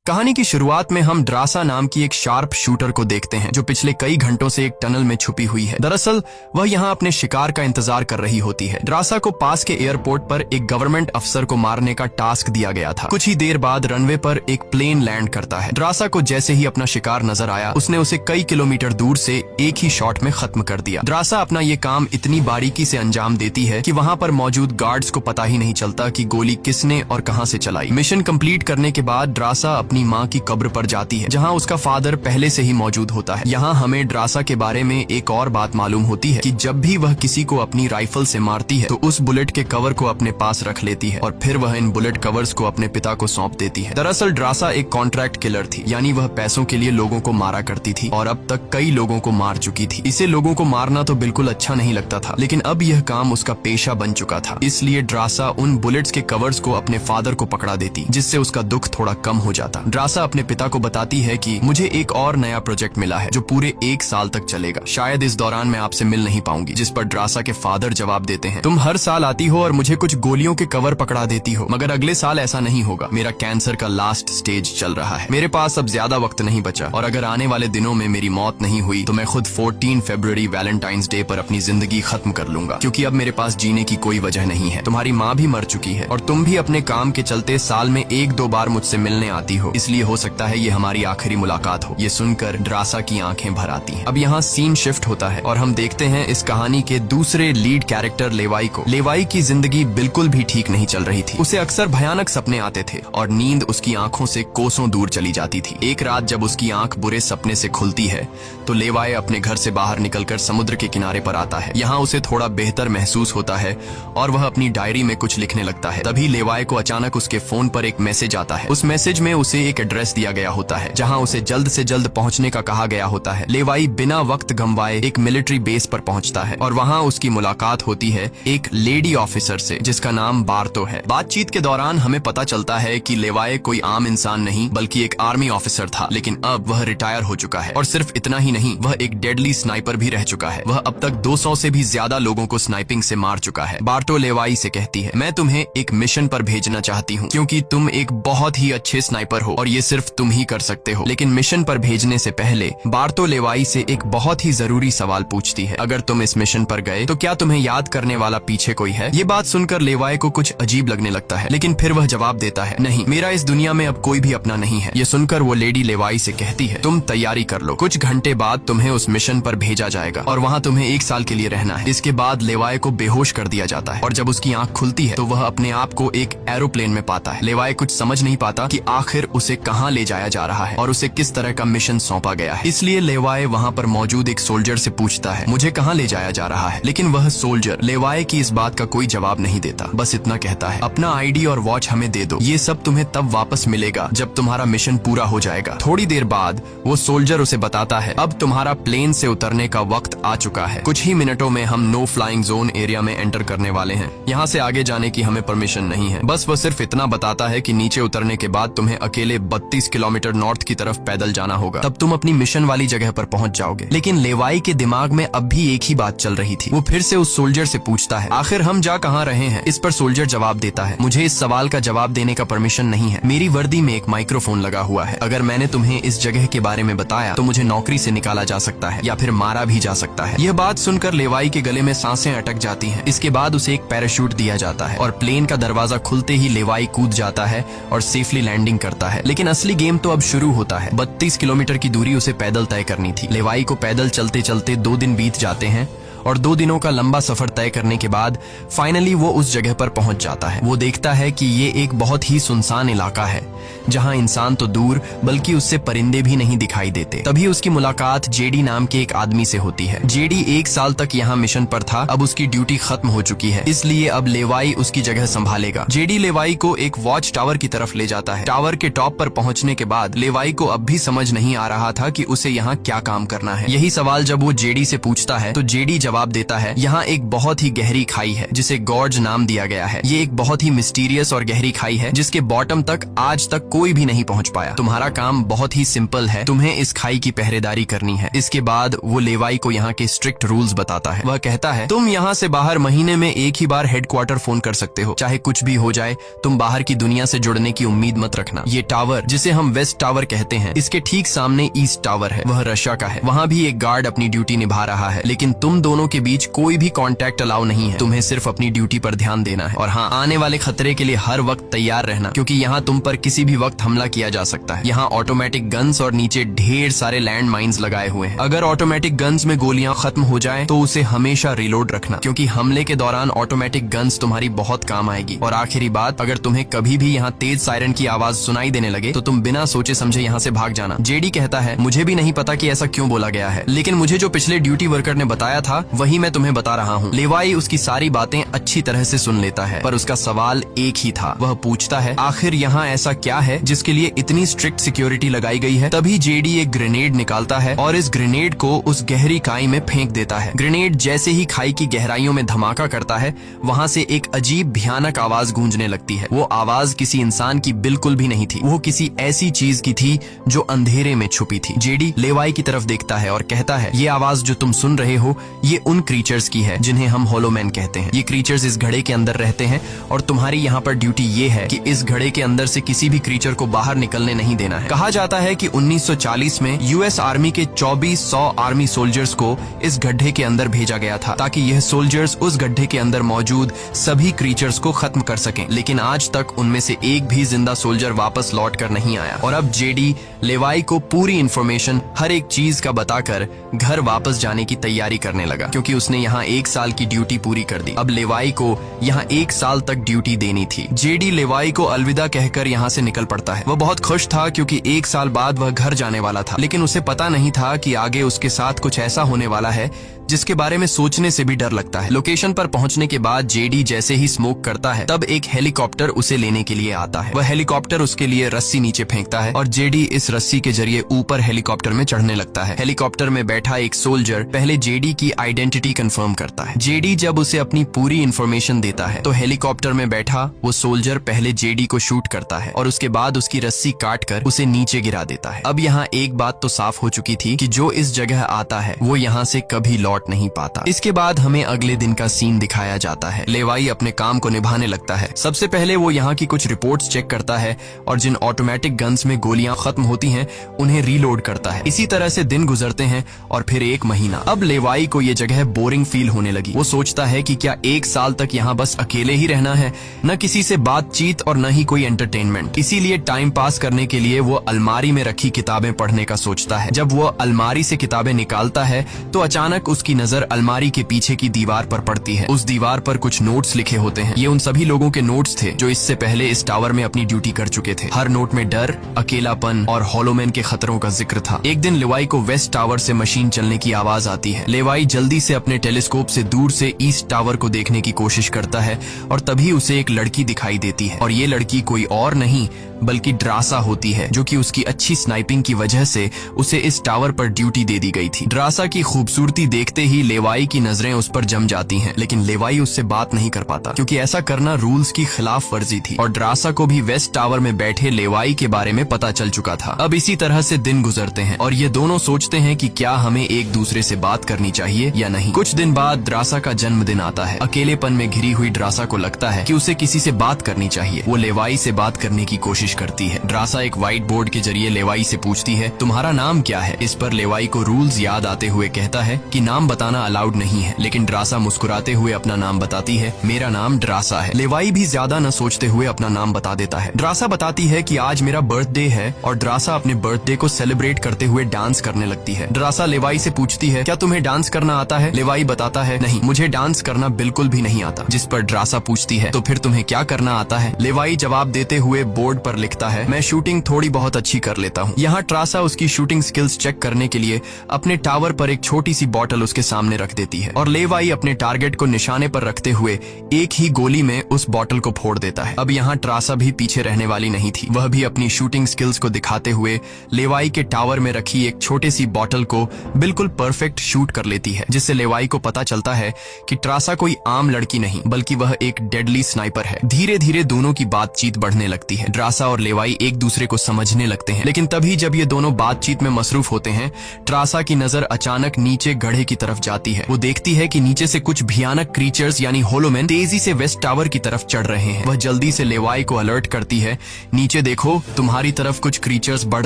कहानी की शुरुआत में हम ड्रासा नाम की एक शार्प शूटर को देखते हैं जो पिछले कई घंटों से एक टनल में छुपी हुई है। दरअसल वह यहाँ अपने शिकार का इंतजार कर रही होती है। ड्रासा को पास के एयरपोर्ट पर एक गवर्नमेंट अफसर को मारने का टास्क दिया गया था। कुछ ही देर बाद रनवे पर एक प्लेन लैंड करता है। ड्रासा को जैसे ही अपना शिकार नजर आया उसने उसे कई किलोमीटर दूर से एक ही शॉट में खत्म कर दिया। ड्रासा अपना ये काम इतनी बारीकी से अंजाम देती है कि वहाँ पर मौजूद गार्ड्स को पता ही नहीं चलता कि गोली किसने और कहाँ से चलाई। मिशन कंप्लीट करने के बाद ड्रासा अपनी माँ की कब्र पर जाती है जहाँ उसका फादर पहले से ही मौजूद होता है। यहाँ हमें ड्रासा के बारे में एक और बात मालूम होती है कि जब भी वह किसी को अपनी राइफल से मारती है तो उस बुलेट के कवर को अपने पास रख लेती है और फिर वह इन बुलेट कवर्स को अपने पिता को सौंप देती है। दरअसल ड्रासा एक कॉन्ट्रैक्ट किलर थी, यानी वह पैसों के लिए लोगों को मारा करती थी और अब तक कई लोगों को मार चुकी थी। इसे लोगों को मारना तो बिल्कुल अच्छा नहीं लगता था, लेकिन अब यह काम उसका पेशा बन चुका था। इसलिए ड्रासा उन बुलेट्स के कवर्स को अपने फादर को पकड़ा देती, जिससे उसका दुख थोड़ा कम हो जाता। ड्रासा अपने पिता को बताती है कि मुझे एक और नया प्रोजेक्ट मिला है जो पूरे 1 साल तक चलेगा। शायद इस दौरान मैं आपसे मिल नहीं पाऊंगी। जिस पर ड्रासा के फादर जवाब देते हैं, तुम हर साल आती हो और मुझे कुछ गोलियों के कवर पकड़ा देती हो, मगर अगले साल ऐसा नहीं होगा। मेरा कैंसर का लास्ट स्टेज चल रहा है, मेरे पास अब ज्यादा वक्त नहीं बचा और अगर आने वाले दिनों में मेरी मौत नहीं हुई तो मैं खुद 14 फरवरी वैलेंटाइंस डे पर अपनी जिंदगी खत्म कर लूंगा, क्योंकि अब मेरे पास जीने की कोई वजह नहीं है। तुम्हारी माँ भी मर चुकी है और तुम भी अपने काम के चलते साल में 1-2 बार मुझसे मिलने आती हो, इसलिए हो सकता है ये हमारी आखिरी मुलाकात हो। ये सुनकर ड्रासा की आंखें भर आती हैं। अब यहाँ सीन शिफ्ट होता है और हम देखते हैं इस कहानी के दूसरे लीड कैरेक्टर लेवाई को। लेवाई की जिंदगी बिल्कुल भी ठीक नहीं चल रही थी। उसे अक्सर भयानक सपने आते थे और नींद उसकी आंखों से कोसों दूर चली जाती थी। एक रात जब उसकी आंख बुरे सपने से खुलती है तो लेवाई अपने घर से बाहर निकलकर समुद्र के किनारे पर आता है। यहाँ उसे थोड़ा बेहतर महसूस होता है और वह अपनी डायरी में कुछ लिखने लगता है। तभी लेवाई को अचानक उसके फोन पर एक मैसेज आता है। उस मैसेज में उसे एक एड्रेस दिया गया होता है जहाँ उसे जल्द से जल्द पहुंचने का कहा गया होता है। लेवाई बिना वक्त गंवाए एक मिलिट्री बेस पर पहुंचता है और वहां उसकी मुलाकात होती है एक लेडी ऑफिसर से जिसका नाम बार्तो है। बातचीत के दौरान हमें पता चलता है कि लेवाई कोई आम इंसान नहीं बल्कि एक आर्मी ऑफिसर था, लेकिन अब वह रिटायर हो चुका है और सिर्फ इतना ही नहीं, वह एक डेडली स्नाइपर भी रह चुका है। वह अब तक 200 से भी ज्यादा लोगों को स्नाइपिंग से मार चुका है। बार्तो लेवाई से कहती है, मैं तुम्हें एक मिशन पर भेजना चाहती हूँ क्योंकि तुम एक बहुत ही अच्छे स्नाइपर हो और ये सिर्फ तुम ही कर सकते हो। लेकिन मिशन पर भेजने से पहले बार्तो लेवाई से एक बहुत ही जरूरी सवाल पूछती है, अगर तुम इस मिशन पर गए तो क्या तुम्हें याद करने वाला पीछे कोई है? ये बात सुनकर लेवाई को कुछ अजीब लगने लगता है, लेकिन फिर वह जवाब देता है, नहीं, मेरा इस दुनिया में अब कोई भी अपना नहीं है। ये सुनकर वो लेडी लेवाई से कहती है, तुम तैयारी कर लो, कुछ घंटे बाद तुम्हें उस मिशन पर भेजा जाएगा और वहाँ तुम्हें 1 साल के लिए रहना है। इसके बाद लेवाई को बेहोश कर दिया जाता है और जब उसकी आंख खुलती है तो वह अपने आप को एक एरोप्लेन में पाता है। लेवाई कुछ समझ नहीं पाता कि आखिर उसे कहाँ ले जाया जा रहा है और उसे किस तरह का मिशन सौंपा गया है। इसलिए लेवाई वहाँ पर मौजूद एक सोल्जर से पूछता है, मुझे कहाँ ले जाया जा रहा है? लेकिन वह सोल्जर लेवाई की इस बात का कोई जवाब नहीं देता, बस इतना कहता है, अपना आईडी और वॉच हमें दे दो, ये सब तुम्हें तब वापस मिलेगा जब तुम्हारा मिशन पूरा हो जाएगा। थोड़ी देर बाद वो सोल्जर उसे बताता है, अब तुम्हारा प्लेन से उतरने का वक्त आ चुका है। कुछ ही मिनटों में हम नो फ्लाइंग जोन एरिया में एंटर करने वाले हैं। यहाँ से आगे जाने की हमें परमिशन नहीं है। बस वह सिर्फ इतना बताता है कि नीचे उतरने के बाद तुम्हें अकेले 32 किलोमीटर नॉर्थ की तरफ पैदल जाना होगा, तब तुम अपनी मिशन वाली जगह पर पहुंच जाओगे। लेकिन लेवाई के दिमाग में अब भी एक ही बात चल रही थी। वो फिर से उस सोल्जर से पूछता है, आखिर हम जा कहाँ रहे हैं? इस पर सोल्जर जवाब देता है, मुझे इस सवाल का जवाब देने का परमिशन नहीं है। मेरी वर्दी में एक माइक्रोफोन लगा हुआ है। अगर मैंने तुम्हें इस जगह के बारे में बताया तो मुझे नौकरी से निकाला जा सकता है या फिर मारा भी जा सकता है। यह बात सुनकर लेवाई के गले में सांसें अटक जाती हैं। इसके बाद उसे एक पैराशूट दिया जाता है और प्लेन का दरवाजा खुलते ही लेवाई कूद जाता है और सेफली लैंडिंग करता है। लेकिन असली गेम तो अब शुरू होता है। 32 किलोमीटर की दूरी उसे पैदल तय करनी थी। लेवाई को पैदल चलते चलते 2 दिन बीत जाते हैं और 2 दिनों का लंबा सफर तय करने के बाद फाइनली वो उस जगह पर पहुंच जाता है। वो देखता है कि ये एक बहुत ही सुनसान इलाका है जहां इंसान तो दूर बल्कि उससे परिंदे भी नहीं दिखाई देते। तभी उसकी मुलाकात जेडी नाम के एक आदमी से होती है। जेडी 1 साल तक यहाँ मिशन पर था, अब उसकी ड्यूटी खत्म हो चुकी है, इसलिए अब लेवाई उसकी जगह संभालेगा। जेडी लेवाई को एक वॉच टावर की तरफ ले जाता है। टावर के टॉप पर पहुंचने के बाद लेवाई को अब भी समझ नहीं आ रहा था कि उसे यहाँ क्या काम करना है। यही सवाल जब वो जेडी से पूछता है तो जेडी जवाब देता है, यहाँ एक बहुत ही गहरी खाई है जिसे गॉर्ज नाम दिया गया है। ये एक बहुत ही मिस्टीरियस और गहरी खाई है जिसके बॉटम तक आज तक कोई भी नहीं पहुंच पाया। तुम्हारा काम बहुत ही सिंपल है, तुम्हें इस खाई की पहरेदारी करनी है। इसके बाद वो लेवाई को यहाँ के स्ट्रिक्ट रूल्स बताता है। वह कहता है, तुम यहाँ से बाहर महीने में एक ही बार हेडक्वार्टर फोन कर सकते हो, चाहे कुछ भी हो जाए। तुम बाहर की दुनिया से जुड़ने की उम्मीद मत रखना। ये टावर, जिसे हम वेस्ट टावर कहते हैं, इसके ठीक सामने ईस्ट टावर है, वह रशिया का है। वहाँ भी एक गार्ड अपनी ड्यूटी निभा रहा है, लेकिन तुम दोनों के बीच कोई भी कांटेक्ट अलाउ नहीं है। तुम्हें सिर्फ अपनी ड्यूटी पर ध्यान देना है और हाँ, आने वाले खतरे के लिए हर वक्त तैयार रहना, क्योंकि यहाँ तुम पर किसी भी वक्त हमला किया जा सकता है। यहाँ ऑटोमेटिक गन्स और नीचे ढेर सारे लैंड माइन्स लगाए हुए हैं। अगर ऑटोमेटिक गन्स में गोलियां खत्म हो जाए तो उसे हमेशा रिलोड रखना, क्योंकि हमले के दौरान ऑटोमेटिक गन्स तुम्हारी बहुत काम आएगी। और आखिरी बात, अगर तुम्हें कभी भी यहाँ तेज सायरन की आवाज सुनाई देने लगे तो तुम बिना सोचे समझे यहाँ से भाग जाना। जेडी कहता है, मुझे भी नहीं पता कि ऐसा क्यों बोला गया है, लेकिन मुझे जो पिछले ड्यूटी वर्कर ने बताया था वही मैं तुम्हें बता रहा हूँ। लेवाई उसकी सारी बातें अच्छी तरह से सुन लेता है, पर उसका सवाल एक ही था। वह पूछता है, आखिर यहाँ ऐसा क्या है जिसके लिए इतनी स्ट्रिक्ट सिक्योरिटी लगाई गई है? तभी जेडी एक ग्रेनेड निकालता है और इस ग्रेनेड को उस गहरी खाई में फेंक देता है। ग्रेनेड जैसे ही खाई की गहराइयों में धमाका करता है, वहाँ से एक अजीब भयानक आवाज गूंजने लगती है। वो आवाज किसी इंसान की बिल्कुल भी नहीं थी, वो किसी ऐसी चीज की थी जो अंधेरे में छुपी थी। जेडी लेवाई की तरफ देखता है और कहता है, ये आवाज जो तुम सुन रहे हो ये उन क्रीचर्स की है जिन्हें हम होलोमैन कहते हैं। ये क्रीचर्स इस घड़े के अंदर रहते हैं और तुम्हारी यहाँ पर ड्यूटी ये है कि इस घड़े के अंदर से किसी भी क्रीचर को बाहर निकलने नहीं देना है। कहा जाता है कि 1940 में यूएस आर्मी के 2400 आर्मी सोल्जर्स को इस गड्ढे के अंदर भेजा गया था ताकि यह सोल्जर्स उस गड्ढे के अंदर मौजूद सभी क्रीचर्स को खत्म कर सकें, लेकिन आज तक उनमें से एक भी जिंदा सोल्जर वापस लौट कर नहीं आया। और अब जेडी लेवाई को पूरी इंफॉर्मेशन हर एक चीज का बताकर घर वापस जाने की तैयारी करने लगा, क्योंकि उसने यहाँ 1 साल की ड्यूटी पूरी कर दी। अब लेवाई को यहाँ 1 साल तक ड्यूटी देनी थी। जेडी लेवाई को अलविदा कहकर यहाँ से निकल पड़ता है। वह बहुत खुश था क्योंकि 1 साल बाद वह घर जाने वाला था, लेकिन उसे पता नहीं था कि आगे उसके साथ कुछ ऐसा होने वाला है जिसके बारे में सोचने से भी डर लगता है। लोकेशन पर पहुंचने के बाद जेडी जैसे ही स्मोक करता है, तब एक हेलीकॉप्टर उसे लेने के लिए आता है। वह हेलीकॉप्टर उसके लिए रस्सी नीचे फेंकता है और जेडी इस रस्सी के जरिए ऊपर हेलीकॉप्टर में चढ़ने लगता है। हेलीकॉप्टर में बैठा एक सोल्जर पहले जेडी की आइडेंटिटी कंफर्म करता है। जेडी जब उसे अपनी पूरी इंफॉर्मेशन देता है तो हेलीकॉप्टर में बैठा वो सोल्जर पहले जेडी को शूट करता है और उसके बाद उसकी रस्सी काट कर उसे नीचे गिरा देता है। अब यहाँ एक बात तो साफ हो चुकी थी कि जो इस जगह आता है वो यहाँ से कभी लौट नहीं पाता। इसके बाद हमें अगले दिन का सीन दिखाया जाता है। लेवाई अपने काम को निभाने लगता है। सबसे पहले वो यहाँ की कुछ रिपोर्ट्स चेक करता है और जिन ऑटोमेटिक गन्स में गोलियां खत्म होती हैं उन्हें रीलोड करता है। इसी तरह से दिन गुजरते हैं और फिर 1 महीना। अब लेवाई को ये जगह बोरिंग फील होने लगी। वो सोचता है कि क्या 1 साल तक यहाँ बस अकेले ही रहना है, न किसी से बातचीत और न ही कोई एंटरटेनमेंट। इसीलिए टाइम पास करने के लिए वो अलमारी में रखी किताबें पढ़ने का सोचता है। जब वो अलमारी से किताबें निकालता है तो अचानक उसकी नजर अलमारी के पीछे की दीवार पर पड़ती है। उस दीवार पर कुछ नोट्स लिखे होते हैं। ये उन सभी लोगों के नोट्स थे जो इससे पहले इस टावर में अपनी ड्यूटी कर चुके थे। हर नोट में डर, अकेलापन और होलोमैन के खतरों का जिक्र था। एक दिन लेवाई को वेस्ट टावर से मशीन चलने की आवाज आती है। लेवाई जल्दी से अपने टेलीस्कोप से दूर से ईस्ट टावर को देखने की कोशिश करता है और तभी उसे एक लड़की दिखाई देती है और ये लड़की कोई और नहीं बल्कि ड्रासा होती है, जो कि उसकी अच्छी स्नाइपिंग की वजह से उसे इस टावर पर ड्यूटी दे दी गई थी। ड्रासा की खूबसूरती देखते ही लेवाई की नजरें उस पर जम जाती हैं, लेकिन लेवाई उससे बात नहीं कर पाता क्योंकि ऐसा करना रूल्स की खिलाफ वर्जी थी और ड्रासा को भी वेस्ट टावर में बैठे लेवाई के बारे में पता चल चुका था। अब इसी तरह से दिन गुजरते हैं और ये दोनों सोचते हैं कि क्या हमें एक दूसरे से बात करनी चाहिए या नहीं। कुछ दिन बाद ड्रासा का जन्मदिन आता है। अकेलेपन में घिरी हुई ड्रासा को लगता है कि उसे किसी से बात करनी चाहिए। वो लेवाई से बात करने की कोशिश करती है। ड्रासा एक व्हाइट बोर्ड के जरिए लेवाई से पूछती है, तुम्हारा नाम क्या है? इस पर लेवाई को रूल्स याद आते हुए कहता है कि नाम बताना अलाउड नहीं है, लेकिन ड्रासा मुस्कुराते हुए अपना नाम बताती है, मेरा नाम ड्रासा है। लेवाई भी ज्यादा न सोचते हुए अपना नाम बता देता है। ड्रासा बताती है कि आज मेरा बर्थडे है और ड्रासा अपने बर्थडे को सेलिब्रेट करते हुए डांस करने लगती है। ड्रासा लेवाई से पूछती है, क्या तुम्हें डांस करना आता है? लेवाई बताता है, नहीं, मुझे डांस करना बिल्कुल भी नहीं आता। जिस पर ड्रासा पूछती है, तो फिर तुम्हें क्या करना आता है? लेवाई जवाब देते हुए बोर्ड पर लिखता है, मैं शूटिंग थोड़ी बहुत अच्छी कर लेता हूँ। यहाँ ड्रासा उसकी शूटिंग स्किल्स चेक करने के लिए अपने टावर पर एक छोटी सी बॉटल उसके उसके सामने रख देती है और लेवाई अपने टारगेट को निशाने पर रखते हुए एक ही गोली में उस बॉटल को फोड़ देता है। अब यहाँ ट्रासा भी पीछे रहने वाली नहीं थी। वह भी अपनी शूटिंग स्किल्स को दिखाते हुए लेवाई के टावर में रखी एक छोटी सी बॉटल को बिल्कुल परफेक्ट शूट कर लेती है, जिससे लेवाई को पता चलता है कि ट्रासा कोई आम लड़की नहीं बल्कि वह एक डेडली स्नाइपर है। धीरे धीरे दोनों की बातचीत बढ़ने लगती है। ट्रासा और लेवाई एक दूसरे को समझने लगते हैं, लेकिन तभी जब ये दोनों बातचीत में मसरूफ होते हैं, ट्रासा की नजर अचानक नीचे गड्ढे की तरफ जाती है। वो देखती है कि नीचे से कुछ भयानक क्रीचर्स यानी होलोमैन तेजी से वेस्ट टावर की तरफ चढ़ रहे हैं। वह जल्दी से लेवाई को अलर्ट करती है, नीचे देखो, तुम्हारी तरफ कुछ क्रीचर्स बढ़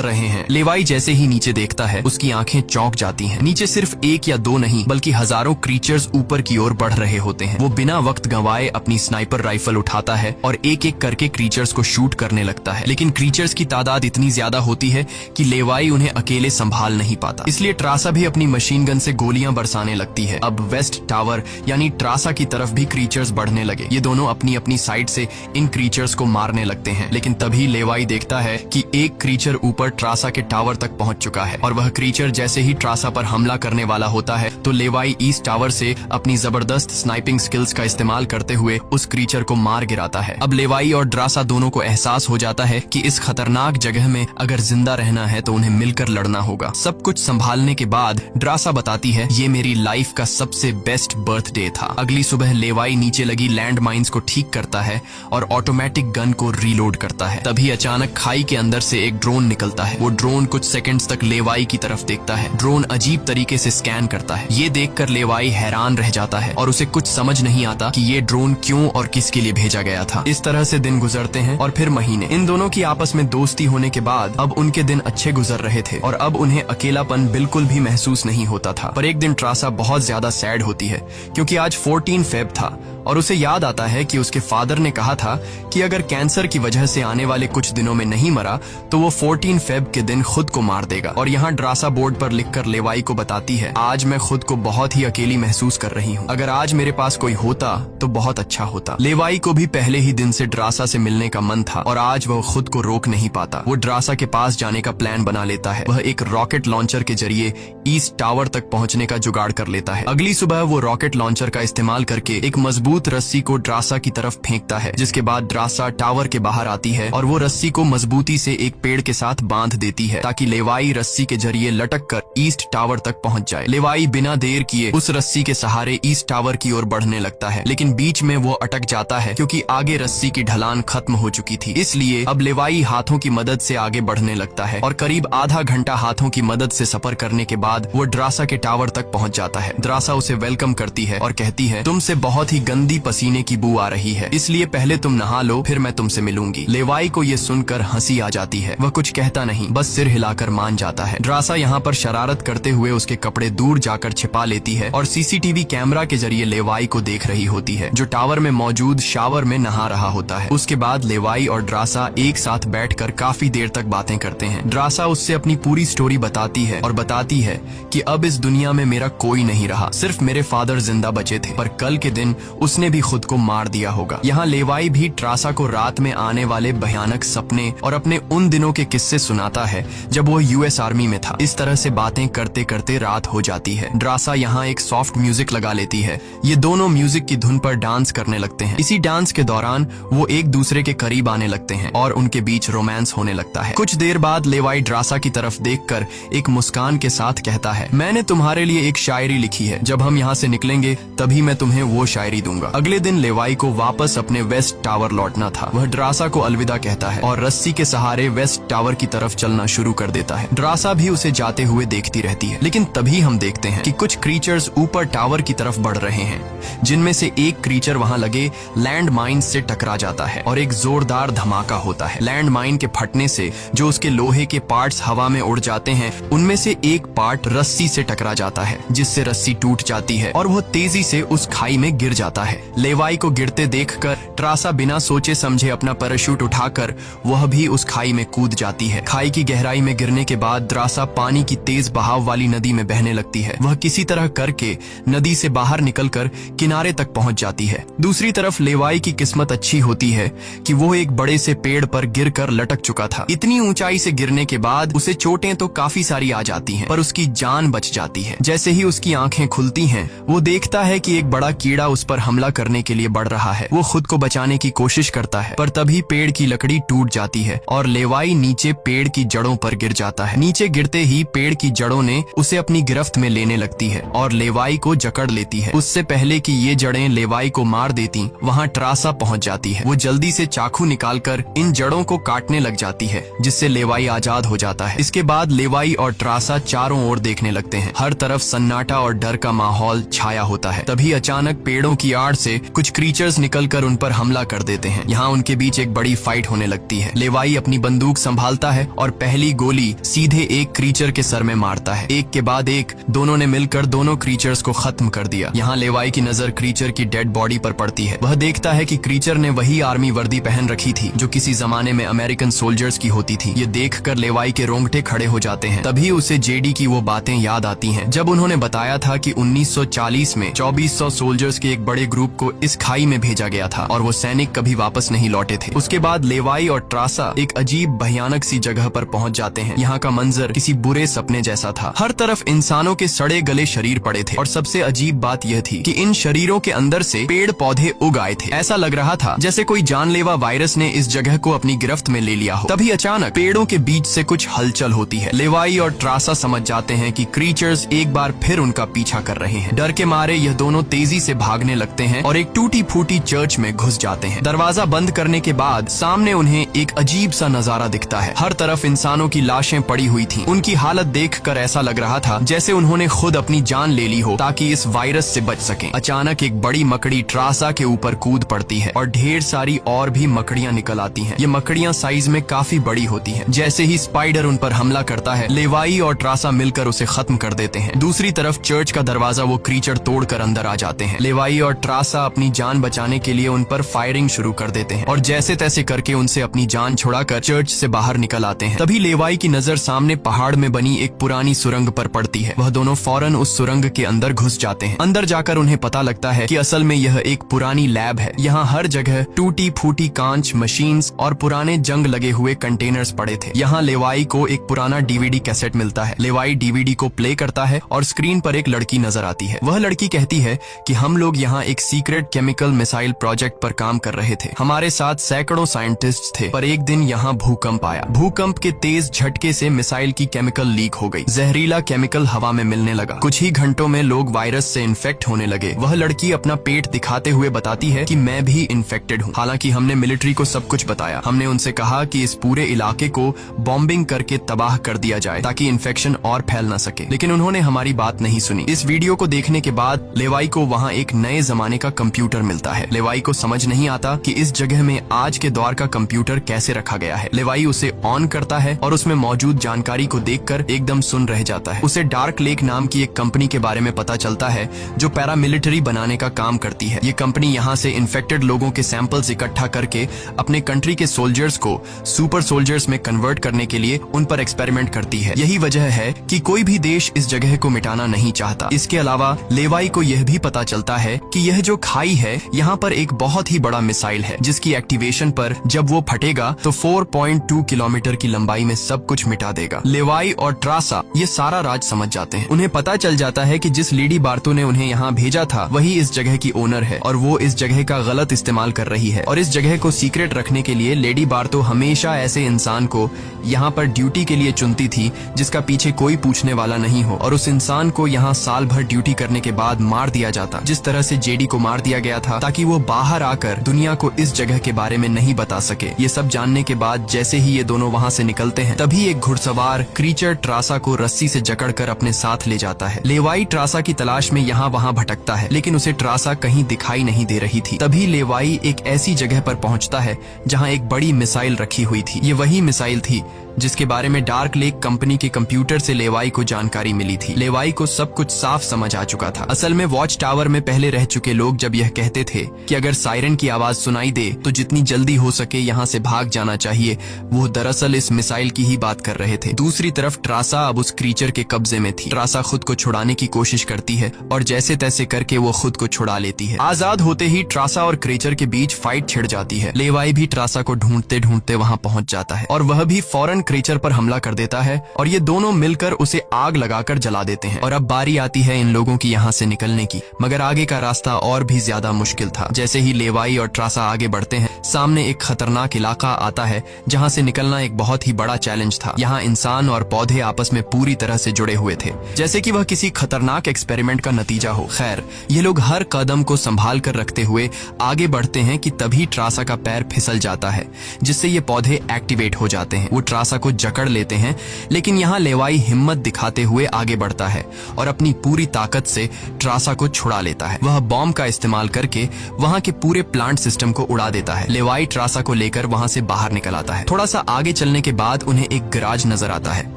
रहे हैं। लेवाई जैसे ही नीचे देखता है, उसकी आंखें चौंक जाती हैं। नीचे सिर्फ एक या दो नहीं बल्कि हजारों क्रीचर्स ऊपर की ओर बढ़ रहे होते हैं। वो बिना वक्त गंवाए अपनी स्नाइपर राइफल उठाता है और एक एक करके क्रीचर्स को शूट करने लगता है, लेकिन क्रीचर्स की तादाद इतनी ज्यादा होती है कि लेवाई उन्हें अकेले संभाल नहीं पाता। इसलिए ट्रासा भी अपनी मशीन गन से गोलियां बरसाने लगती है। अब वेस्ट टावर यानी ट्रासा की तरफ भी क्रीचर्स बढ़ने लगे। ये दोनों अपनी अपनी साइड से इन क्रीचर्स को मारने लगते हैं, लेकिन तभी लेवाई देखता है कि एक क्रीचर ऊपर ट्रासा के टावर तक पहुंच चुका है और वह क्रीचर जैसे ही ट्रासा पर हमला करने वाला होता है तो लेवाई ईस्ट टावर से अपनी जबरदस्त स्नाइपिंग स्किल्स का इस्तेमाल करते हुए उस क्रीचर को मार गिराता है। अब लेवाई और ड्रासा दोनों को एहसास हो जाता है कि इस खतरनाक जगह में अगर जिंदा रहना है तो उन्हें मिलकर लड़ना होगा। सब कुछ संभालने के बाद ड्रासा बताती है, ये मेरी लाइफ का सबसे बेस्ट बर्थडे था। अगली सुबह लेवाई नीचे लगी लैंड माइन्स को ठीक करता है और ऑटोमेटिक गन को रीलोड करता है। तभी अचानक खाई के अंदर से एक ड्रोन निकलता है। वो ड्रोन कुछ सेकंड्स तक लेवाई की तरफ देखता है। ड्रोन अजीब तरीके से स्कैन करता है। ये देखकर लेवाई हैरान रह जाता है और उसे कुछ समझ नहीं आता कि ये ड्रोन क्यों और किसके लिए भेजा गया था। इस तरह से दिन गुजरते हैं और फिर महीने। इन दोनों की आपस में दोस्ती होने के बाद अब उनके दिन अच्छे गुजर रहे थे और अब उन्हें अकेलापन बिल्कुल भी महसूस नहीं होता था। पर एक दिन ट्रासा बहुत ज्यादा सैड होती है क्योंकि आज 14 फेब था और उसे याद आता है कि उसके फादर ने कहा था कि अगर कैंसर की वजह से आने वाले कुछ दिनों में नहीं मरा तो वो 14 फेब के दिन खुद को मार देगा। और यहाँ ड्रासा बोर्ड पर लिखकर लेवाई को बताती है, आज मैं खुद को बहुत ही अकेली महसूस कर रही हूँ। अगर आज मेरे पास कोई होता तो बहुत अच्छा होता। लेवाई को भी पहले ही दिन से ड्रासा से मिलने का मन था और आज वह खुद को रोक नहीं पाता। वो ड्रासा के पास जाने का प्लान बना लेता है। वह एक रॉकेट लॉन्चर के जरिए ईस्ट टावर तक पहुँचने का जुगाड़ कर लेता है। अगली सुबह वो रॉकेट लॉन्चर का इस्तेमाल करके एक मजबूत रस्सी को ड्रासा की तरफ फेंकता है, जिसके बाद ड्रासा टावर के बाहर आती है और वो रस्सी को मजबूती से एक पेड़ के साथ बांध देती है ताकि लेवाई रस्सी के जरिए लटक कर ईस्ट टावर तक पहुंच जाए। लेवाई बिना देर किए उस रस्सी के सहारे ईस्ट टावर की ओर बढ़ने लगता है, लेकिन बीच में वो अटक जाता है क्योंकि आगे रस्सी की ढलान खत्म हो चुकी थी। इसलिए अब लेवाई हाथों की मदद से आगे बढ़ने लगता है और करीब आधा घंटा हाथों की मदद से सफर करने के बाद वो ड्रासा के टावर तक पहुंच जाता है। ड्रासा उसे वेलकम करती है और कहती है, तुमसे बहुत ही गंदी पसीने की बू आ रही है, इसलिए पहले तुम नहा लो, फिर मैं तुमसे मिलूंगी। लेवाई को ये सुनकर हंसी आ जाती है। वह कुछ कहता नहीं, बस सिर हिलाकर मान जाता है। ड्रासा यहाँ पर शरारत करते हुए उसके कपड़े दूर जाकर छिपा लेती है और सीसीटीवी कैमरा के जरिए लेवाई को देख रही होती है, जो टावर में मौजूद शावर में नहा रहा होता है। उसके बाद लेवाई और ड्रासा एक साथ बैठकर काफी देर तक बातें करते हैं। ड्रासा उससे अपनी पूरी स्टोरी बताती है और बताती है कि अब इस दुनिया में मेरा कोई नहीं रहा, सिर्फ मेरे फादर जिंदा बचे थे, पर कल के दिन उसने भी खुद को मार दिया होगा। यहाँ लेवाई भी ट्रासा को रात में आने वाले भयानक सपने और अपने उन दिनों के किस्से सुनाता है जब वो यूएस आर्मी में था। इस तरह से बातें करते करते रात हो जाती है। ड्रासा यहाँ एक सॉफ्ट म्यूजिक लगा लेती है। ये दोनों म्यूजिक की धुन पर डांस करने लगते हैं। इसी डांस के दौरान वो एक दूसरे के करीब आने लगते हैं और उनके बीच रोमांस होने लगता है। कुछ देर बाद लेवाई ड्रासा की तरफ देखकर एक मुस्कान के साथ कहता है, मैंने तुम्हारे लिए एक शायरी लिखी है, जब हम यहाँ से निकलेंगे तभी मैं तुम्हें वो शायरी दूंगा। अगले दिन लेवाई को वापस अपने वेस्ट टावर लौटना था। वह ड्रासा को अलविदा कहता है और रस्सी के सहारे वेस्ट टावर की तरफ चलना शुरू कर देता है। ड्रासा भी उसे जाते हुए देखती रहती है, लेकिन तभी हम देखते हैं कि कुछ क्रीचर्स ऊपर टावर की तरफ बढ़ रहे हैं, जिनमें से एक क्रीचर वहां लगे लैंड माइन से टकरा जाता है और एक जोरदार धमाका होता है। लैंड माइन के फटने से जो उसके लोहे के पार्ट्स हवा में उड़ जाते हैं, उनमें से एक पार्ट रस्सी से टकरा जाता है, जिससे रस्सी टूट जाती है और वह तेजी से उस खाई में गिर जाता है। लेवाई को गिरते देखकर ट्रासा बिना सोचे समझे अपना पैराशूट उठाकर वह भी उस खाई में कूद जाती है। खाई की गहराई में गिरने के बाद ट्रासा पानी की तेज बहाव वाली नदी में बहने लगती है। वह किसी तरह करके नदी से बाहर निकलकर किनारे तक पहुंच जाती है। दूसरी तरफ लेवाई की किस्मत अच्छी होती है कि वो एक बड़े से पेड़ पर गिरकर लटक चुका था। इतनी ऊंचाई से गिरने के बाद उसे चोटें तो काफी सारी आ जाती हैं, पर उसकी जान बच जाती है। जैसे ही उसकी आंखें खुलती हैं, वो देखता है कि एक बड़ा कीड़ा उस पर हमला करने के लिए बढ़ रहा है। वो खुद को बचाने की कोशिश करता है, पर तभी पेड़ की लकड़ी टूट जाती है और लेवाई नीचे पेड़ की जड़ों पर गिर जाता है। नीचे गिरते ही पेड़ की जड़ों ने उसे अपनी गिरफ्त में लेने लगती है और लेवाई को जकड़ लेती है। उससे पहले कि ये जड़ें लेवाई को मार देती, वहाँ ट्रासा पहुँच जाती है। वो जल्दी से चाकू निकालकर इन जड़ों को काटने लग जाती है, जिससे लेवाई आजाद हो जाता है। इसके बाद लेवाई और ट्रासा चारों ओर देखने लगते हैं। हर तरफ सन्नाटा और डर का माहौल छाया होता है। तभी अचानक पेड़ों की आड़ से कुछ क्रीचर्स निकलकर उन पर हमला कर देते हैं। यहाँ उनके बीच एक बड़ी फाइट होने लगती है। लेवाई अपनी बंदूक संभालता है और पहली गोली सीधे एक क्रीचर के सर में मारता है। एक के बाद एक दोनों ने मिलकर दोनों क्रीचर्स को खत्म कर दिया। यहाँ लेवाई की नजर क्रीचर की डेड बॉडी पर पड़ती है। वह देखता है कि क्रीचर ने वही आर्मी वर्दी पहन रखी थी जो किसी जमाने में अमेरिकन सोल्जर्स की होती थी। ये देखकर लेवाई के रोंगटे खड़े हो जाते हैं। तभी उसे जेडी की वो बातें याद आती हैं जब उन्होंने बताया था कि 1940 में 2400 सोल्जर्स के एक बड़े ग्रुप को इस खाई में भेजा गया था और वो सैनिक कभी वापस नहीं लौटे थे। उसके बाद लेवाई और ट्रासा एक अजीब भयानक सी जगह पर पहुंच जाते हैं। यहाँ का मंजर किसी बुरे सपने जैसा था। हर तरफ इंसानों के सड़े गले शरीर पड़े थे और सबसे अजीब बात यह थी कि इन शरीरों के अंदर से पेड़ पौधे उग आए थे। ऐसा लग रहा था जैसे कोई जानलेवा वायरस ने इस जगह को अपनी गिरफ्त में ले लिया हो। तभी अचानक पेड़ों के बीच से कुछ हलचल होती है। लेवाई और ट्रासा समझ जाते हैं कि क्रीचर्स एक बार फिर उनका पीछा कर रहे हैं। डर के मारे यह दोनों तेजी से भागने लगते हैं और एक टूटी फूटी चर्च में घुस जाते हैं। दरवाजा बंद करने के बाद सामने उन्हें एक अजीब सा नजारा दिखता है। हर तरफ इंसानों की लाशें पड़ी हुई थीं। उनकी हालत देखकर ऐसा लग रहा था जैसे उन्होंने खुद अपनी जान ले ली हो ताकि इस वायरस से बच सकें। अचानक एक बड़ी मकड़ी ट्रासा के ऊपर कूद पड़ती है और ढेर सारी और भी मकड़ियां निकल आती हैं। ये मकड़ियां साइज में काफी बड़ी होती हैं। जैसे ही स्पाइडर उन पर हमला करता है, लेवाई और ट्रासा मिलकर उसे खत्म कर देते हैं। दूसरी तरफ चर्च का दरवाजा वो क्रीचर तोड़कर अंदर आ जाते हैं। लेवाई और ट्रासा अपनी जान बचाने के लिए उन पर फायरिंग शुरू कर देते हैं और जैसे तैसे करके उनसे अपनी जान छुड़ाकर चर्च से बाहर निकल आते हैं। तभी लेवाई की नजर सामने पहाड़ में बनी एक पुरानी सुरंग पर पड़ती है। वह दोनों फौरन उस सुरंग के अंदर घुस जाते हैं। अंदर जाकर उन्हें पता लगता है कि असल में यह एक पुरानी लैब है। यहाँ हर जगह टूटी फूटी कांच, मशीन्स और पुराने जंग लगे हुए कंटेनर्स पड़े थे। यहाँ लेवाई को एक पुराना डीवीडी कैसेट मिलता है। लेवाई डीवीडी को प्ले करता है और स्क्रीन पर एक लड़की नजर आती है। वह लड़की कहती है कि हम लोग यहाँ एक सीक्रेट केमिकल मिसाइल प्रोजेक्ट पर काम कर रहे थे। हमारे साथ सैकड़ों साइंटिस्ट थे, पर एक दिन यहाँ भूकंप आया। भूकंप के तेज झटके से मिसाइल की केमिकल लीक हो गई। जहरीला केमिकल हवा में मिलने लगा। कुछ ही घंटों में लोग वायरस से इन्फेक्ट होने लगे। वह लड़की अपना पेट दिखाते हुए बताती है कि मैं भी इन्फेक्टेड हूँ। हालांकि हमने मिलिट्री को सब कुछ बताया। हमने उनसे कहा कि इस पूरे इलाके को बॉम्बिंग करके तबाह कर दिया जाए ताकि इन्फेक्शन और फैल न सके, लेकिन उन्होंने हमारी बात नहीं सुनी। इस वीडियो को देखने के बाद लेवाई को वहाँ एक नए जमाने का कंप्यूटर मिलता है। लेवाई को समझ नहीं आता कि इस जगह में आज के दौर का कंप्यूटर कैसे रखा गया है। लेवाई उसे ऑन करता है और उसमें मौजूद जानकारी को देखकर एकदम सुन रह जाता है। उसे डार्क लेक नाम की एक कंपनी के बारे में पता चलता है जो पैरामिलिट्री बनाने का काम करती है। ये कंपनी यहाँ से इन्फेक्टेड लोगों के सैंपल्स इकट्ठा करके अपने कंट्री के सोल्जर्स को सुपर सोल्जर्स में कन्वर्ट करने के लिए उन पर एक्सपेरिमेंट करती है। यही वजह है कि कोई भी देश इस जगह को मिटाना नहीं चाहता। इसके अलावा लेवाई को यह भी पता चलता है कि यह जो खाई है यहाँ पर एक बहुत ही बड़ा मिसाइल है जिसकी एक्टिवेशन पर जब वो फटेगा तो 4.2 किलोमीटर की लंबाई में सब कुछ मिटा देगा। लेवाई और ट्रासा ये सारा राज समझ जाते हैं। उन्हें पता चल जाता है कि जिस लेडी बार्तो ने उन्हें यहाँ भेजा था वही इस जगह की ओनर है और वो इस जगह का गलत इस्तेमाल कर रही है। और इस जगह को सीक्रेट रखने के लिए लेडी बार्तो हमेशा ऐसे इंसान को यहाँ पर ड्यूटी के लिए चुनती थी जिसका पीछे कोई पूछने वाला नहीं हो, और उस इंसान को यहाँ साल भर ड्यूटी करने के बाद मार दिया जाता, जिस तरह से जेडी को मार दिया गया था, ताकि वो बाहर आकर दुनिया को इस जगह के बारे में नहीं बता सके। ये सब जानने के बाद जैसे ही ये दोनों वहाँ से निकलते हैं तभी एक घुड़सवार क्रीचर ट्रासा को रस्सी से जकड़कर अपने साथ ले जाता है। लेवाई ट्रासा की तलाश में यहाँ वहाँ भटकता है लेकिन उसे ट्रासा कहीं दिखाई नहीं दे रही थी। तभी लेवाई एक ऐसी जगह पर पहुँचता है जहाँ एक बड़ी मिसाइल रखी हुई थी। ये वही मिसाइल थी जिसके बारे में डार्क लेक कंपनी के कंप्यूटर से लेवाई को जानकारी मिली थी। लेवाई को सब कुछ साफ समझ आ चुका था। असल में वॉच टावर में पहले रह चुके लोग जब यह कहते थे कि अगर सायरन की आवाज सुनाई दे तो जितनी जल्दी हो सके यहाँ से भाग जाना चाहिए, वो दरअसल इस मिसाइल की ही बात कर रहे थे। दूसरी तरफ ट्रासा अब उस क्रीचर के कब्जे में थी। ट्रासा खुद को छुड़ाने की कोशिश करती है और जैसे तैसे करके वो खुद को छुड़ा लेती है। आजाद होते ही ट्रासा और क्रीचर के बीच फाइट छिड़ जाती है। लेवाई भी ट्रासा को ढूंढते ढूंढते वहाँ पहुँच जाता है और वह भी फौरन क्रीचर पर हमला कर देता है और ये दोनों मिलकर उसे आग लगाकर जला देते हैं। और अब बारी आती है इन लोगों की यहाँ से निकलने की, मगर आगे का रास्ता और भी ज्यादा मुश्किल था। जैसे ही लेवाई और ट्रासा आगे बढ़ते हैं, सामने एक खतरनाक इलाका आता है जहाँ से निकलना एक बहुत ही बड़ा चैलेंज था। यहाँ इंसान और पौधे आपस में पूरी तरह से जुड़े हुए थे, जैसे कि वह किसी खतरनाक एक्सपेरिमेंट का नतीजा हो। खैर, ये लोग हर कदम को संभाल कर रखते हुए आगे बढ़ते हैं कि तभी ट्रासा का पैर फिसल जाता है, जिससे ये पौधे एक्टिवेट हो जाते हैं। वो ट्रासा को जकड़ लेते हैं, लेकिन यहाँ लेवाई हिम्मत दिखाते हुए आगे बढ़ता है और अपनी पूरी ताकत से ट्रासा को छुड़ा लेता है। वह बॉम्ब का इस्तेमाल करके वहाँ के पूरे प्लांट सिस्टम को उड़ा देता है। लेवाई ट्रासा को लेकर वहाँ से बाहर निकल आता है। थोड़ा सा आगे चलने के बाद उन्हें एक गैराज नजर आता है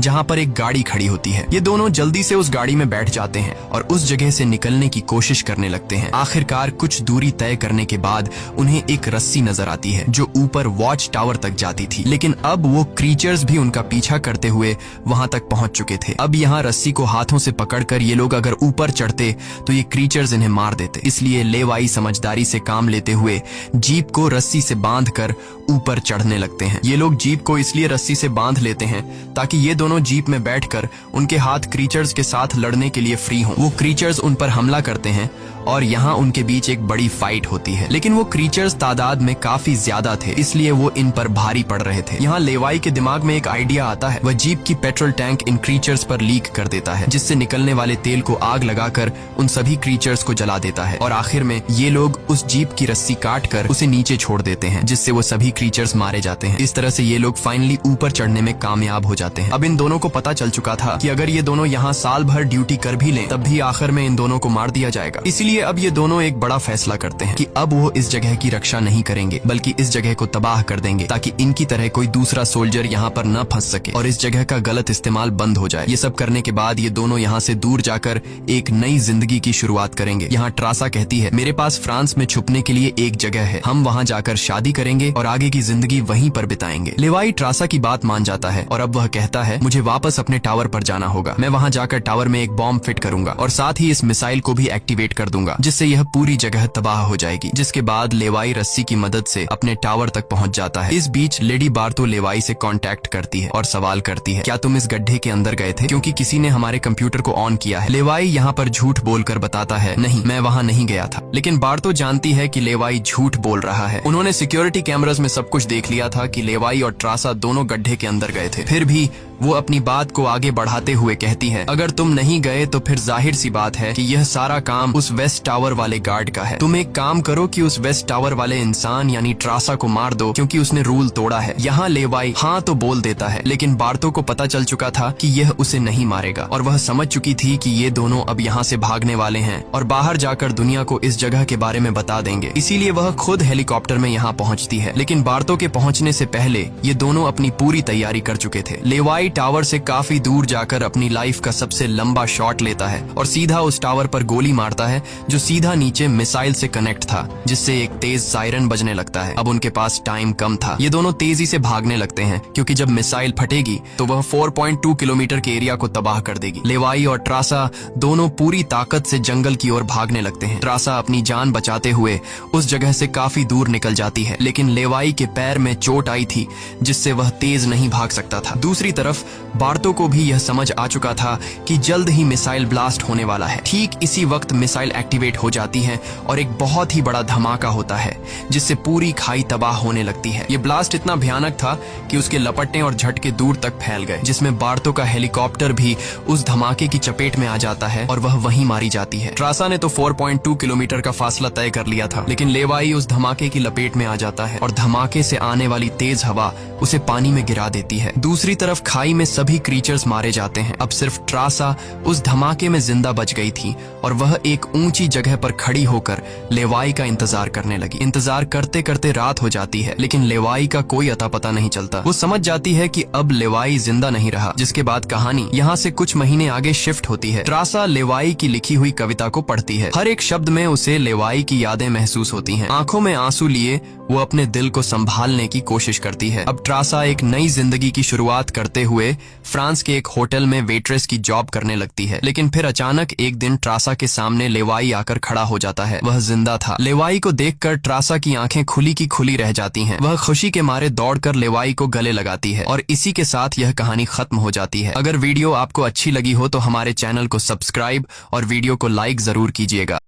जहाँ पर एक गाड़ी खड़ी होती है। ये दोनों जल्दी से उस गाड़ी में बैठ जाते हैं और उस जगह से निकलने की कोशिश करने लगते हैं। आखिरकार कुछ दूरी तय करने के बाद उन्हें एक रस्सी नजर आती है जो ऊपर वॉच टावर तक जाती थी, लेकिन अब वो क्रीचर्स भी उनका पीछा करते हुए वहां तक पहुंच चुके थे। अब यहाँ रस्सी को हाथों से पकड़कर ये लोग अगर ऊपर चढ़ते तो ये क्रीचर्स इन्हें मार देते। इसलिए लेवाई समझदारी से काम लेते हुए जीप को रस्सी से बांधकर ऊपर चढ़ने लगते हैं। ये लोग जीप को इसलिए रस्सी से बांध लेते हैं ताकि ये दोनों जीप में बैठकर उनके हाथ क्रीचर्स के साथ लड़ने के लिए फ्री हों। वो क्रीचर्स उन पर हमला करते हैं और यहाँ उनके बीच एक बड़ी फाइट होती है, लेकिन वो क्रीचर्स तादाद में काफी ज्यादा थे, इसलिए वो इन पर भारी पड़ रहे थे। यहाँ लेवाई के दिमाग में एक आइडिया आता है। वह जीप की पेट्रोल टैंक इन क्रीचर्स पर लीक कर देता है, जिससे निकलने वाले तेल को आग लगाकर उन सभी क्रीचर्स को जला देता है और आखिर में ये लोग उस जीप की रस्सी काटकर उसे नीचे छोड़ देते हैं, जिससे वो सभी क्रीचर्स मारे जाते हैं। इस तरह से ये लोग फाइनली ऊपर चढ़ने में कामयाब हो जाते हैं। अब इन दोनों को पता चल चुका था कि अगर ये दोनों यहाँ साल भर ड्यूटी कर भी लें, तब भी आखिर में इन दोनों को मार दिया जाएगा। इसलिए अब ये दोनों एक बड़ा फैसला करते हैं कि अब वो इस जगह की रक्षा नहीं करेंगे, बल्कि इस जगह को तबाह कर देंगे ताकि इनकी तरह कोई दूसरा सोल्जर यहाँ पर न फंस सके और इस जगह का गलत इस्तेमाल बंद हो जाए। ये सब करने के बाद ये दोनों यहाँ से दूर जाकर एक नई जिंदगी की शुरुआत करेंगे। यहाँ ट्रासा कहती है, मेरे पास फ्रांस में छुपने के लिए एक जगह है, हम वहाँ जाकर शादी करेंगे और आगे की जिंदगी वहीं पर बिताएंगे। लेवाई ट्रासा की बात मान जाता है और अब वह कहता है, मुझे वापस अपने टावर पर जाना होगा। मैं वहाँ जाकर टावर में एक बॉम्ब फिट करूंगा और साथ ही इस मिसाइल को भी एक्टिवेट कर दूंगा, जिससे यह पूरी जगह तबाह हो जाएगी। जिसके बाद लेवाई रस्सी की मदद से अपने टावर तक पहुंच जाता है। इस बीच लेडी बार्तो लेवाई से कांटेक्ट करती है और सवाल करती है, क्या तुम इस गड्ढे के अंदर गए थे, क्योंकि किसी ने हमारे कंप्यूटर को ऑन किया है। लेवाई यहाँ पर झूठ बोलकर बताता है, नहीं, मैं वहाँ नहीं गया था। लेकिन बार्तो जानती है कि लेवाई झूठ बोल रहा है। उन्होंने सिक्योरिटी कैमरास में सब कुछ देख लिया था कि लेवाई और ट्रासा दोनों गड्ढे के अंदर गए थे। फिर भी वो अपनी बात को आगे बढ़ाते हुए कहती है, अगर तुम नहीं गए तो फिर जाहिर सी बात है कि यह सारा काम उस वेस्ट टावर वाले गार्ड का है। तुम एक काम करो कि उस वेस्ट टावर वाले इंसान यानी ट्रासा को मार दो, क्योंकि उसने रूल तोड़ा है। यहाँ लेवाई हाँ तो बोल देता है, लेकिन बार्तो को पता चल चुका था कि यह उसे नहीं मारेगा और वह समझ चुकी थी कि ये दोनों अब यहाँ से भागने वाले हैं और बाहर जाकर दुनिया को इस जगह के बारे में बता देंगे। इसीलिए वह खुद हेलीकॉप्टर में यहाँ पहुँचती है। लेकिन बार्तो के पहुँचने से पहले ये दोनों अपनी पूरी तैयारी कर चुके थे। लेवाई टावर से काफी दूर जाकर अपनी लाइफ का सबसे लंबा शॉट लेता है और सीधा उस टावर पर गोली मारता है जो सीधा नीचे मिसाइल से कनेक्ट था, जिससे एक तेज सायरन बजने लगता है। अब उनके पास टाइम कम था। ये दोनों तेजी से भागने लगते हैं क्योंकि जब मिसाइल फटेगी तो वह 4.2 किलोमीटर के एरिया को तबाह कर देगी। लेवाई और ट्रासा दोनों पूरी ताकत से जंगल की ओर भागने लगते हैं। ट्रासा अपनी जान बचाते हुए उस जगह से काफी दूर निकल जाती है, लेकिन लेवाई के पैर में चोट आई थी जिससे वह तेज नहीं भाग सकता था। दूसरी तरफ बार्तो को भी यह समझ आ चुका था कि जल्द ही मिसाइल ब्लास्ट होने वाला है। ठीक इसी वक्त मिसाइल एक्टिवेट हो जाती है और एक बहुत ही बड़ा धमाका होता है जिससे पूरी खाई तबाह होने लगती है। ये ब्लास्ट इतना भयानक था कि उसके लपटने और झटके दूर तक फैल गए, जिसमें बार्तो का हेलीकॉप्टर भी उस धमाके की चपेट में आ जाता है और वह वहीं मारी जाती है। ट्रासा ने तो 4.2 किलोमीटर का फासला तय कर लिया था, लेकिन लेवाई उस धमाके की लपेट में आ जाता है और धमाके से आने वाली तेज हवा उसे पानी में गिरा देती है। दूसरी तरफ खाई में सभी क्रीचर्स मारे जाते हैं। अब सिर्फ ट्रासा उस धमाके में जिंदा बच गई थी और वह एक ऊंची जगह पर खड़ी होकर लेवाई का इंतजार करने लगी। इंतजार करते करते रात हो जाती है, लेकिन लेवाई का कोई अता पता नहीं चलता। वो समझ जाती है कि अब लेवाई जिंदा नहीं रहा, जिसके बाद कहानी यहाँ से कुछ महीने आगे शिफ्ट होती है। ट्रासा लेवाई की लिखी हुई कविता को पढ़ती है। हर एक शब्द में उसे लेवाई की यादें महसूस होती हैं। आंखों में आंसू लिए वो अपने दिल को संभालने की कोशिश करती है। अब ट्रासा एक नई जिंदगी की शुरुआत करते हुए हुए फ्रांस के एक होटल में वेट्रेस की जॉब करने लगती है। लेकिन फिर अचानक एक दिन ट्रासा के सामने लेवाई आकर खड़ा हो जाता है। वह जिंदा था। लेवाई को देखकर ट्रासा की आंखें खुली की खुली रह जाती हैं। वह खुशी के मारे दौड़कर लेवाई को गले लगाती है और इसी के साथ यह कहानी खत्म हो जाती है। अगर वीडियो आपको अच्छी लगी हो तो हमारे चैनल को सब्सक्राइब और वीडियो को लाइक जरूर कीजिएगा।